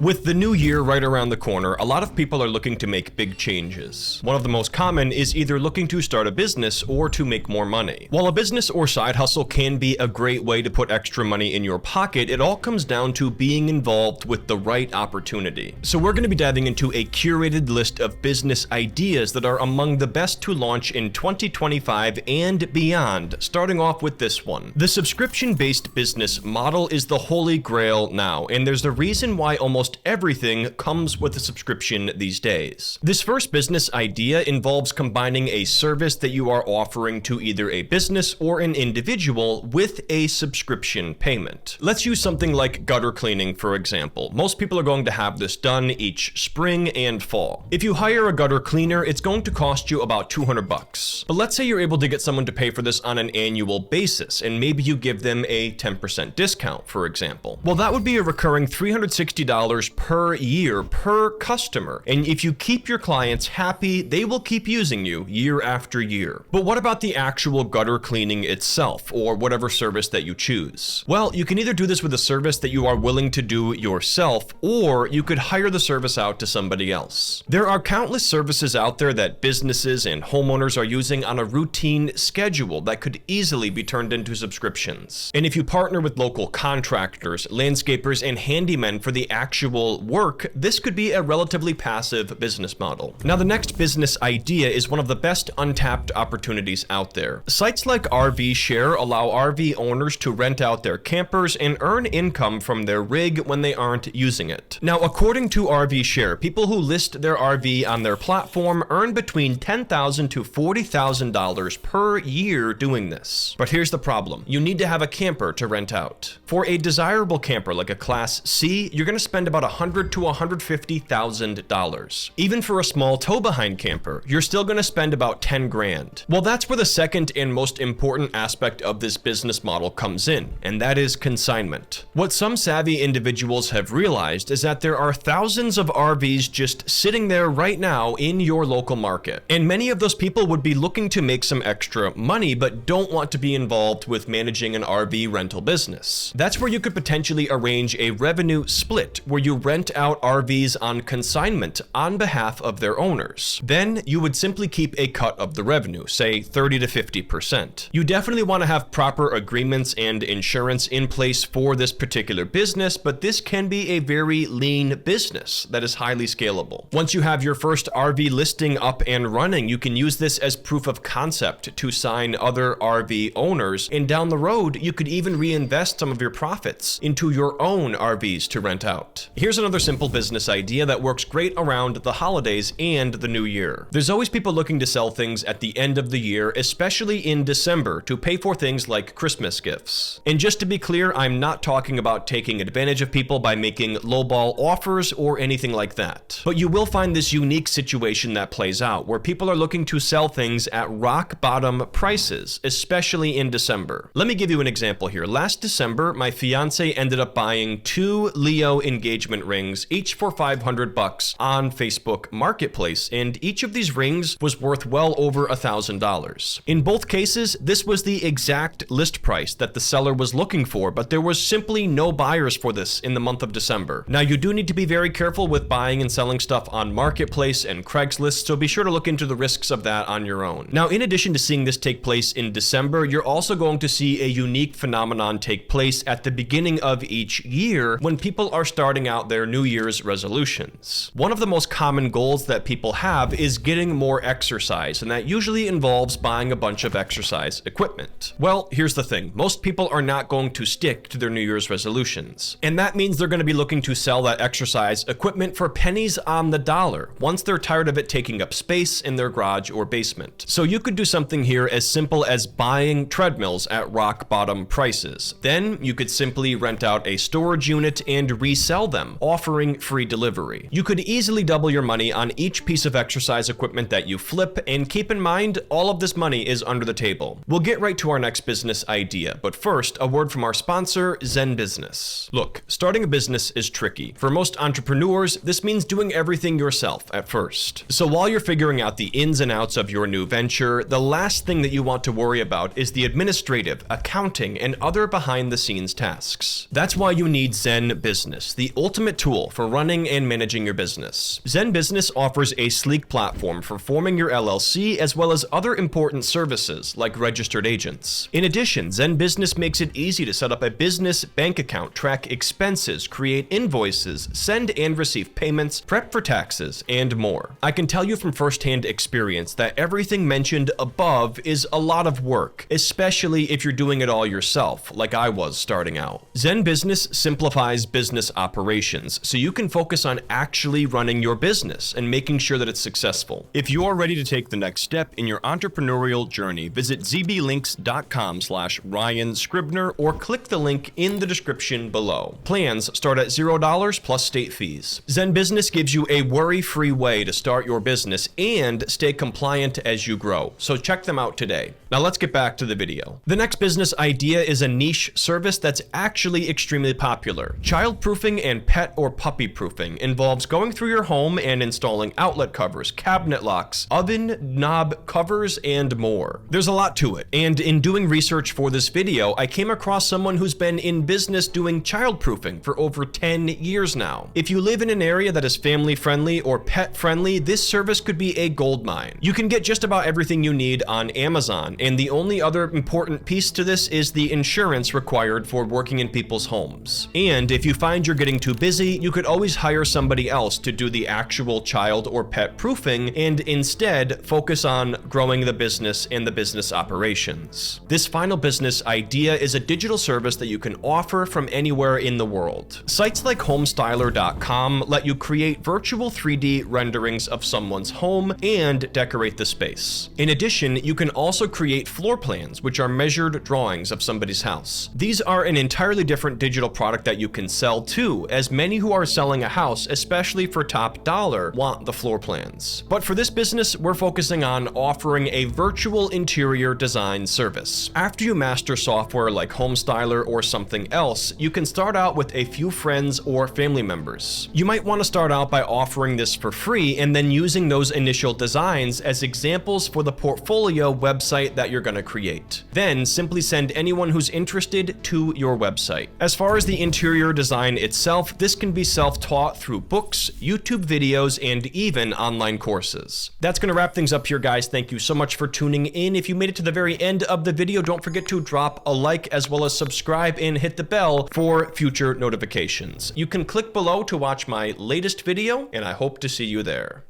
With the new year right around the corner, a lot of people are looking to make big changes. One of the most common is either looking to start a business or to make more money. While a business or side hustle can be a great way to put extra money in your pocket, it all comes down to being involved with the right opportunity. So we're going to be diving into a curated list of business ideas that are among the best to launch in 2025 and beyond, starting off with this one. The subscription-based business model is the holy grail now, and there's a reason why almost everything comes with a subscription these days. This first business idea involves combining a service that you are offering to either a business or an individual with a subscription payment. Let's use something like gutter cleaning, for example. Most people are going to have this done each spring and fall. If you hire a gutter cleaner, it's going to cost you about $200. But let's say you're able to get someone to pay for this on an annual basis, and maybe you give them a 10% discount, for example. Well, that would be a recurring $360 per year per customer. And if you keep your clients happy, they will keep using you year after year. But what about the actual gutter cleaning itself, or whatever service that you choose? Well, you can either do this with a service that you are willing to do yourself, or you could hire the service out to somebody else. There are countless services out there that businesses and homeowners are using on a routine schedule that could easily be turned into subscriptions. And if you partner with local contractors, landscapers, and handymen for the actual work, this could be a relatively passive business model. Now, the next business idea is one of the best untapped opportunities out there. Sites like RV Share allow RV owners to rent out their campers and earn income from their rig when they aren't using it. Now, according to RV Share, people who list their RV on their platform earn between $10,000 to $40,000 per year doing this. But here's the problem. You need to have a camper to rent out. For a desirable camper like a Class C, you're going to spend about $100,000 to $150,000. Even for a small tow-behind camper, you're still going to spend about $10,000. Well, that's where the second and most important aspect of this business model comes in, and that is consignment. What some savvy individuals have realized is that there are thousands of RVs just sitting there right now in your local market. And many of those people would be looking to make some extra money, but don't want to be involved with managing an RV rental business. That's where you could potentially arrange a revenue split, where you rent out RVs on consignment on behalf of their owners. Then you would simply keep a cut of the revenue, say 30 to 50%. You definitely want to have proper agreements and insurance in place for this particular business, but this can be a very lean business that is highly scalable. Once you have your first RV listing up and running, you can use this as proof of concept to sign other RV owners, and down the road, you could even reinvest some of your profits into your own RVs to rent out. Here's another simple business idea that works great around the holidays and the new year. There's always people looking to sell things at the end of the year, especially in December, to pay for things like Christmas gifts. And just to be clear, I'm not talking about taking advantage of people by making lowball offers or anything like that. But you will find this unique situation that plays out, where people are looking to sell things at rock bottom prices, especially in December. Let me give you an example here. Last December, my fiance ended up buying 2 Leo engagement rings, each for $500 on Facebook Marketplace, and each of these rings was worth well over $1,000. In both cases, this was the exact list price that the seller was looking for, but there was simply no buyers for this in the month of December. Now, you do need to be very careful with buying and selling stuff on Marketplace and Craigslist, so be sure to look into the risks of that on your own. Now, in addition to seeing this take place in December, you're also going to see a unique phenomenon take place at the beginning of each year when people are starting out their New Year's resolutions. One of the most common goals that people have is getting more exercise, and that usually involves buying a bunch of exercise equipment. Well, here's the thing. Most people are not going to stick to their New Year's resolutions, and that means they're going to be looking to sell that exercise equipment for pennies on the dollar once they're tired of it taking up space in their garage or basement. So you could do something here as simple as buying treadmills at rock bottom prices. Then you could simply rent out a storage unit and resell them, offering free delivery. You could easily double your money on each piece of exercise equipment that you flip, and keep in mind, all of this money is under the table. We'll get right to our next business idea, but first, a word from our sponsor, Zen Business. Look, starting a business is tricky. For most entrepreneurs, this means doing everything yourself at first. So while you're figuring out the ins and outs of your new venture, the last thing that you want to worry about is the administrative, accounting, and other behind-the-scenes tasks. That's why you need Zen Business, the ultimate ultimate tool for running and managing your business. Zen Business offers a sleek platform for forming your LLC as well as other important services like registered agents. In addition, Zen Business makes it easy to set up a business bank account, track expenses, create invoices, send and receive payments, prep for taxes, and more. I can tell you from firsthand experience that everything mentioned above is a lot of work, especially if you're doing it all yourself, like I was starting out. Zen Business simplifies business operations, so you can focus on actually running your business and making sure that it's successful. If you are ready to take the next step in your entrepreneurial journey, visit zblinks.com/Ryan Scribner or click the link in the description below. Plans start at $0 plus state fees. Zen Business gives you a worry-free way to start your business and stay compliant as you grow, so check them out today. Now let's get back to the video. The next business idea is a niche service that's actually extremely popular. Child-proofing and pet or puppy proofing involves going through your home and installing outlet covers, cabinet locks, oven knob covers, and more. There's a lot to it, and in doing research for this video, I came across someone who's been in business doing child-proofing for over 10 years now. If you live in an area that is family-friendly or pet-friendly, this service could be a goldmine. You can get just about everything you need on Amazon, and the only other important piece to this is the insurance required for working in people's homes. And if you find you're getting too busy, you could always hire somebody else to do the actual child or pet proofing and instead focus on growing the business and the business operations. This final business idea is a digital service that you can offer from anywhere in the world. Sites like homestyler.com let you create virtual 3D renderings of someone's home and decorate the space. In addition, you can also create floor plans, which are measured drawings of somebody's house. These are an entirely different digital product that you can sell too, as many who are selling a house, especially for top dollar, want the floor plans. But for this business, we're focusing on offering a virtual interior design service. After you master software like Homestyler or something else, you can start out with a few friends or family members. You might want to start out by offering this for free and then using those initial designs as examples for the portfolio website that you're going to create. Then simply send anyone who's interested to your website. As far as the interior design itself, this can be self-taught through books, YouTube videos, and even online courses. That's going to wrap things up here, guys. Thank you so much for tuning in. If you made it to the very end of the video, don't forget to drop a like as well as subscribe and hit the bell for future notifications. You can click below to watch my latest video, and I hope to see you there.